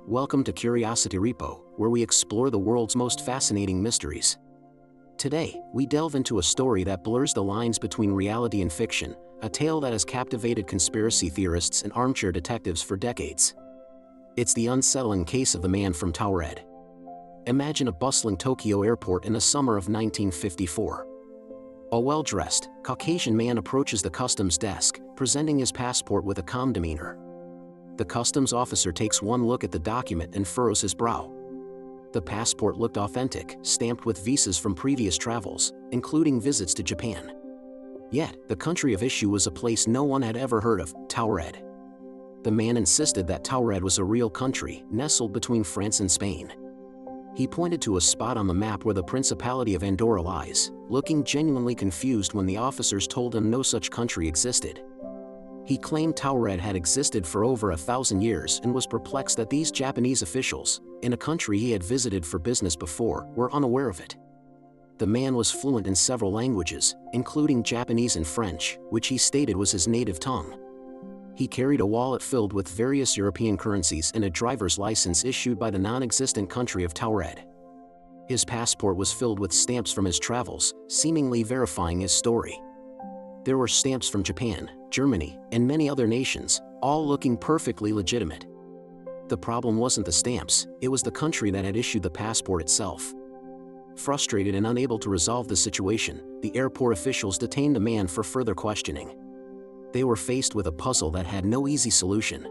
Welcome to Curiosity Repo, where we explore the world's most fascinating mysteries. Today, we delve into a story that blurs the lines between reality and fiction, a tale that has captivated conspiracy theorists and armchair detectives for decades. It's the unsettling case of the man from Taured. Imagine a bustling Tokyo airport in the summer of 1954. A well-dressed, Caucasian man approaches the customs desk, presenting his passport with a calm demeanor. The customs officer takes one look at the document and furrows his brow. The passport looked authentic, stamped with visas from previous travels, including visits to Japan. Yet, the country of issue was a place no one had ever heard of, Taured. The man insisted that Taured was a real country, nestled between France and Spain. He pointed to a spot on the map where the Principality of Andorra lies, looking genuinely confused when the officers told him no such country existed. He claimed Taured had existed for over 1,000 years and was perplexed that these Japanese officials, in a country he had visited for business before, were unaware of it. The man was fluent in several languages, including Japanese and French, which he stated was his native tongue. He carried a wallet filled with various European currencies and a driver's license issued by the non-existent country of Taured. His passport was filled with stamps from his travels, seemingly verifying his story. There were stamps from Japan, Germany, and many other nations, all looking perfectly legitimate. The problem wasn't the stamps, it was the country that had issued the passport itself. Frustrated and unable to resolve the situation, the airport officials detained the man for further questioning. They were faced with a puzzle that had no easy solution.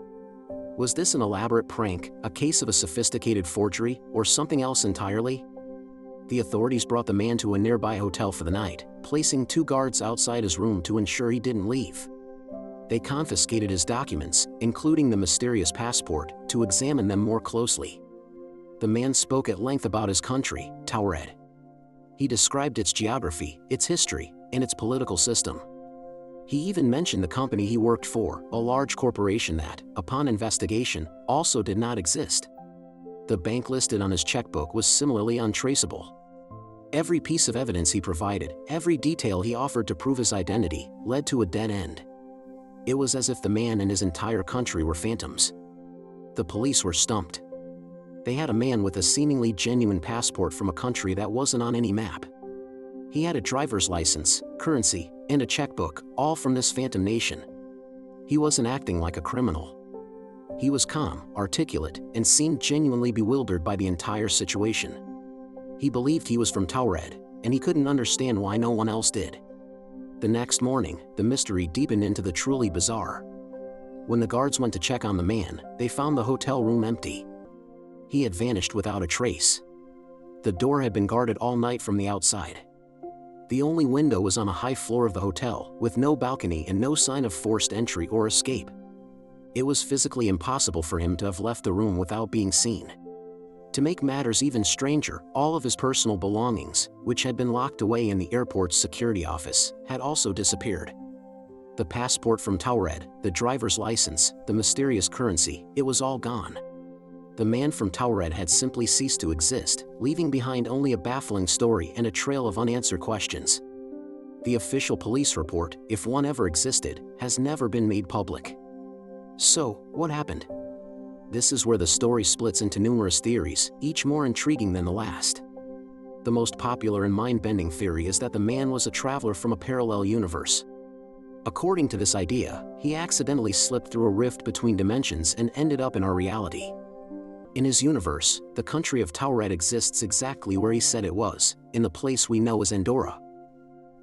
Was this an elaborate prank, a case of a sophisticated forgery, or something else entirely? The authorities brought the man to a nearby hotel for the night, placing 2 guards outside his room to ensure he didn't leave. They confiscated his documents, including the mysterious passport, to examine them more closely. The man spoke at length about his country, Taured. He described its geography, its history, and its political system. He even mentioned the company he worked for, a large corporation that, upon investigation, also did not exist. The bank listed on his checkbook was similarly untraceable. Every piece of evidence he provided, every detail he offered to prove his identity, led to a dead end. It was as if the man and his entire country were phantoms. The police were stumped. They had a man with a seemingly genuine passport from a country that wasn't on any map. He had a driver's license, currency, and a checkbook, all from this phantom nation. He wasn't acting like a criminal. He was calm, articulate, and seemed genuinely bewildered by the entire situation. He believed he was from Taured, and he couldn't understand why no one else did. The next morning, the mystery deepened into the truly bizarre. When the guards went to check on the man, they found the hotel room empty. He had vanished without a trace. The door had been guarded all night from the outside. The only window was on a high floor of the hotel, with no balcony and no sign of forced entry or escape. It was physically impossible for him to have left the room without being seen. To make matters even stranger, all of his personal belongings, which had been locked away in the airport's security office, had also disappeared. The passport from Taured, the driver's license, the mysterious currency, it was all gone. The man from Taured had simply ceased to exist, leaving behind only a baffling story and a trail of unanswered questions. The official police report, if one ever existed, has never been made public. So, what happened? This is where the story splits into numerous theories, each more intriguing than the last. The most popular and mind-bending theory is that the man was a traveler from a parallel universe. According to this idea, he accidentally slipped through a rift between dimensions and ended up in our reality. In his universe, the country of Taured exists exactly where he said it was, in the place we know as Andorra.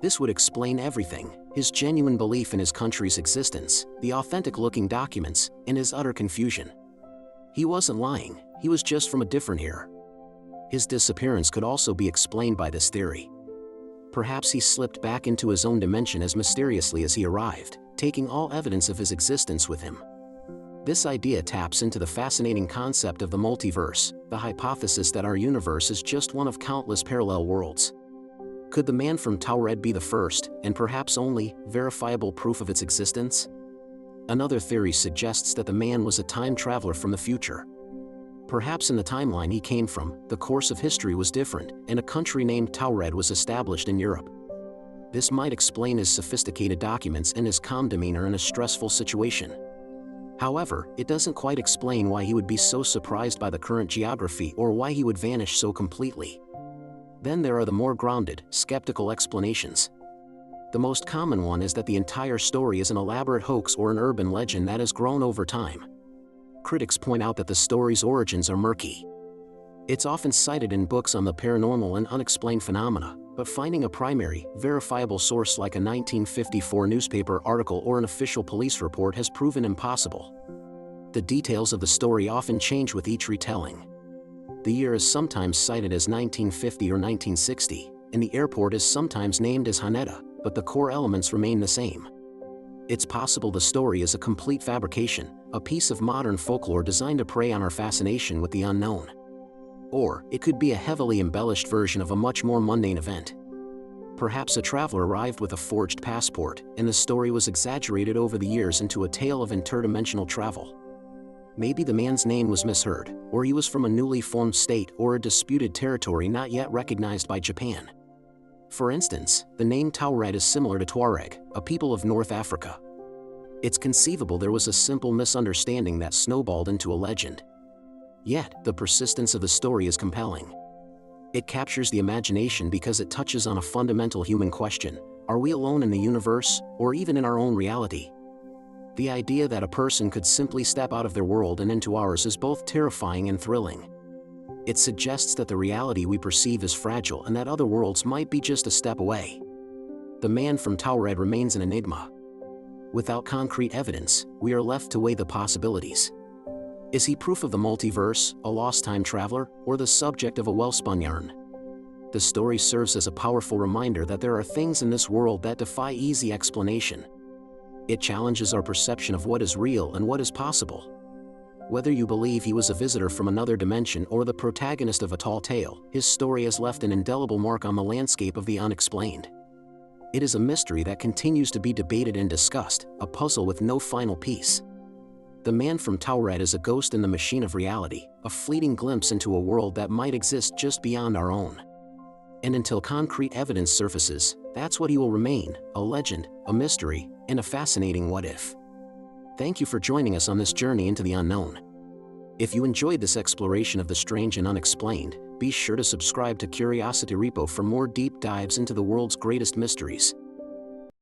This would explain everything: his genuine belief in his country's existence, the authentic-looking documents, and his utter confusion. He wasn't lying, he was just from a different era. His disappearance could also be explained by this theory. Perhaps he slipped back into his own dimension as mysteriously as he arrived, taking all evidence of his existence with him. This idea taps into the fascinating concept of the multiverse, the hypothesis that our universe is just one of countless parallel worlds. Could the man from Taured be the first, and perhaps only, verifiable proof of its existence? Another theory suggests that the man was a time traveler from the future. Perhaps in the timeline he came from, the course of history was different, and a country named Taured was established in Europe. This might explain his sophisticated documents and his calm demeanor in a stressful situation. However, it doesn't quite explain why he would be so surprised by the current geography or why he would vanish so completely. Then there are the more grounded, skeptical explanations. The most common one is that the entire story is an elaborate hoax or an urban legend that has grown over time. Critics point out that the story's origins are murky. It's often cited in books on the paranormal and unexplained phenomena, but finding a primary, verifiable source like a 1954 newspaper article or an official police report has proven impossible. The details of the story often change with each retelling. The year is sometimes cited as 1950 or 1960, and the airport is sometimes named as Haneda, but the core elements remain the same. It's possible the story is a complete fabrication, a piece of modern folklore designed to prey on our fascination with the unknown. Or, it could be a heavily embellished version of a much more mundane event. Perhaps a traveler arrived with a forged passport, and the story was exaggerated over the years into a tale of interdimensional travel. Maybe the man's name was misheard, or he was from a newly formed state or a disputed territory not yet recognized by Japan. For instance, the name Taured is similar to Tuareg, a people of North Africa. It's conceivable there was a simple misunderstanding that snowballed into a legend. Yet, the persistence of the story is compelling. It captures the imagination because it touches on a fundamental human question: are we alone in the universe, or even in our own reality? The idea that a person could simply step out of their world and into ours is both terrifying and thrilling. It suggests that the reality we perceive is fragile and that other worlds might be just a step away. The man from Taured remains an enigma. Without concrete evidence, we are left to weigh the possibilities. Is he proof of the multiverse, a lost time traveler, or the subject of a well-spun yarn? The story serves as a powerful reminder that there are things in this world that defy easy explanation. It challenges our perception of what is real and what is possible. Whether you believe he was a visitor from another dimension or the protagonist of a tall tale, his story has left an indelible mark on the landscape of the unexplained. It is a mystery that continues to be debated and discussed, a puzzle with no final piece. The man from Taured is a ghost in the machine of reality, a fleeting glimpse into a world that might exist just beyond our own. And until concrete evidence surfaces, that's what he will remain: a legend, a mystery, and a fascinating what-if. Thank you for joining us on this journey into the unknown. If you enjoyed this exploration of the strange and unexplained, be sure to subscribe to Curiosity Repo for more deep dives into the world's greatest mysteries.